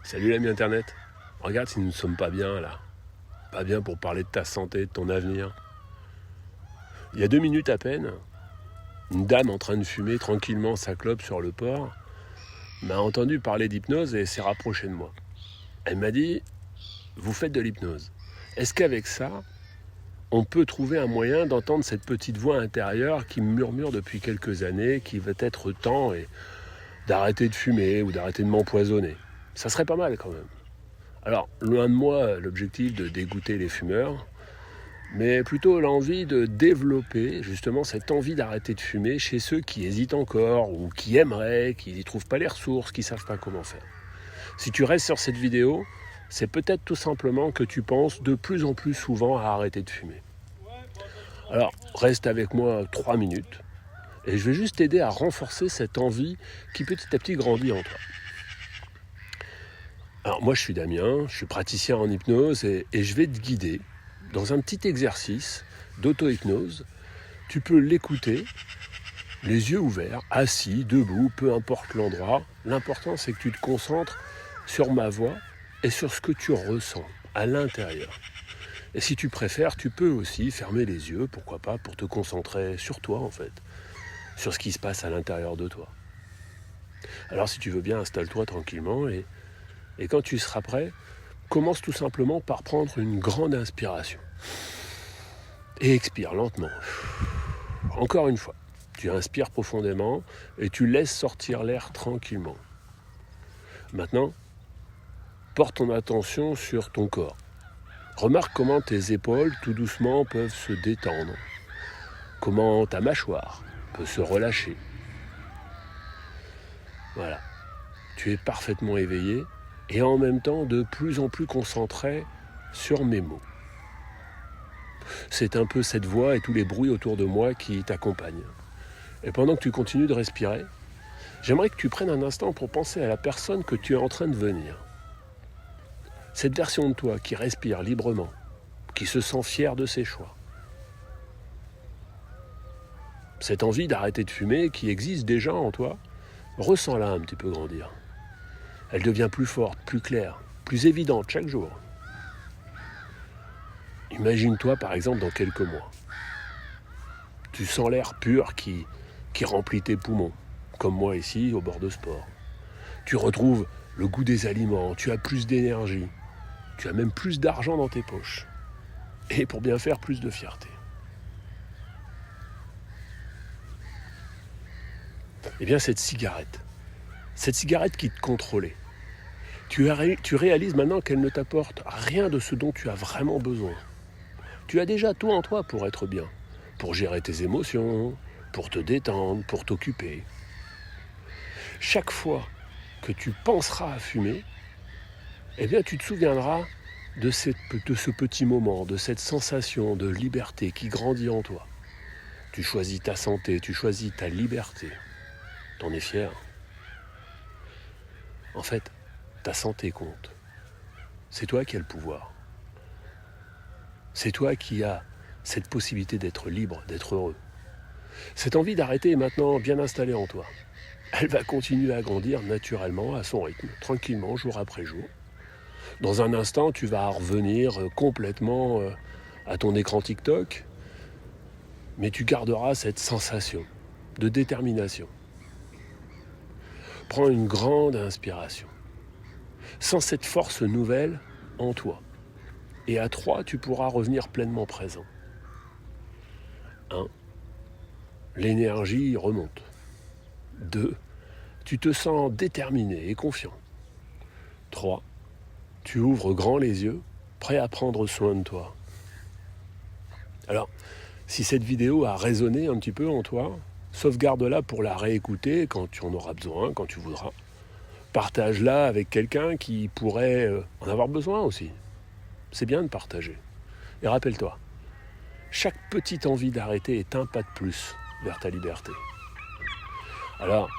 Salut l'ami internet. Regarde si nous ne sommes pas bien là. Pas bien pour parler de ta santé, de ton avenir. Il y a 2 minutes à peine, une dame en train de fumer tranquillement sa clope sur le port m'a entendu parler d'hypnose et s'est rapprochée de moi. Elle m'a dit, vous faites de l'hypnose. Est-ce qu'avec ça, on peut trouver un moyen d'entendre cette petite voix intérieure qui me murmure depuis quelques années qu'il va être temps d'arrêter de fumer ou d'arrêter de m'empoisonner? Ça serait pas mal quand même. Alors, loin de moi l'objectif de dégoûter les fumeurs, mais plutôt l'envie de développer justement cette envie d'arrêter de fumer chez ceux qui hésitent encore ou qui aimeraient, qui n'y trouvent pas les ressources, qui ne savent pas comment faire. Si tu restes sur cette vidéo, c'est peut-être tout simplement que tu penses de plus en plus souvent à arrêter de fumer. Alors, reste avec moi 3 minutes et je vais juste t'aider à renforcer cette envie qui petit à petit grandit en toi. Alors moi je suis Damien, je suis praticien en hypnose et je vais te guider dans un petit exercice d'auto-hypnose. Tu peux l'écouter, les yeux ouverts, assis, debout, peu importe l'endroit. L'important c'est que tu te concentres sur ma voix et sur ce que tu ressens à l'intérieur. Et si tu préfères, tu peux aussi fermer les yeux, pourquoi pas, pour te concentrer sur toi en fait, sur ce qui se passe à l'intérieur de toi. Alors si tu veux bien, installe-toi tranquillement et quand tu seras prêt, commence tout simplement par prendre une grande inspiration. Et expire lentement. Encore une fois, tu inspires profondément et tu laisses sortir l'air tranquillement. Maintenant, porte ton attention sur ton corps. Remarque comment tes épaules, tout doucement, peuvent se détendre. Comment ta mâchoire peut se relâcher. Voilà. Tu es parfaitement éveillé et en même temps de plus en plus concentré sur mes mots. C'est un peu cette voix et tous les bruits autour de moi qui t'accompagnent. Et pendant que tu continues de respirer, j'aimerais que tu prennes un instant pour penser à la personne que tu es en train de devenir. Cette version de toi qui respire librement, qui se sent fière de ses choix. Cette envie d'arrêter de fumer qui existe déjà en toi, ressens-la un petit peu grandir. Elle devient plus forte, plus claire, plus évidente chaque jour. Imagine-toi par exemple dans quelques mois. Tu sens l'air pur qui remplit tes poumons, comme moi ici au bord de sport. Tu retrouves le goût des aliments, tu as plus d'énergie, tu as même plus d'argent dans tes poches. Et pour bien faire, plus de fierté. Eh bien cette cigarette qui te contrôlait, tu réalises maintenant qu'elle ne t'apporte rien de ce dont tu as vraiment besoin. Tu as déjà tout en toi pour être bien, pour gérer tes émotions, pour te détendre, pour t'occuper. Chaque fois que tu penseras à fumer, eh bien tu te souviendras de ce petit moment, de cette sensation de liberté qui grandit en toi. Tu choisis ta santé, tu choisis ta liberté. T'en es fier. En fait, ta santé compte. C'est toi qui as le pouvoir. C'est toi qui as cette possibilité d'être libre, d'être heureux. Cette envie d'arrêter est maintenant bien installée en toi. Elle va continuer à grandir naturellement, à son rythme, tranquillement, jour après jour. Dans un instant, tu vas revenir complètement à ton écran TikTok, mais tu garderas cette sensation de détermination. Prends une grande inspiration. Sens cette force nouvelle en toi. Et à 3, tu pourras revenir pleinement présent. 1. L'énergie remonte. 2. Tu te sens déterminé et confiant. 3. Tu ouvres grand les yeux, prêt à prendre soin de toi. Alors, si cette vidéo a résonné un petit peu en toi, sauvegarde-la pour la réécouter quand tu en auras besoin, quand tu voudras. Partage-la avec quelqu'un qui pourrait en avoir besoin aussi. C'est bien de partager. Et rappelle-toi, chaque petite envie d'arrêter est un pas de plus vers ta liberté. Alors,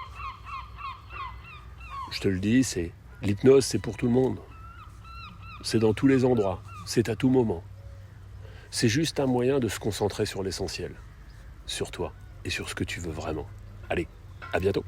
je te le dis, l'hypnose, c'est pour tout le monde. C'est dans tous les endroits, c'est à tout moment. C'est juste un moyen de se concentrer sur l'essentiel, sur toi et sur ce que tu veux vraiment. Allez, à bientôt.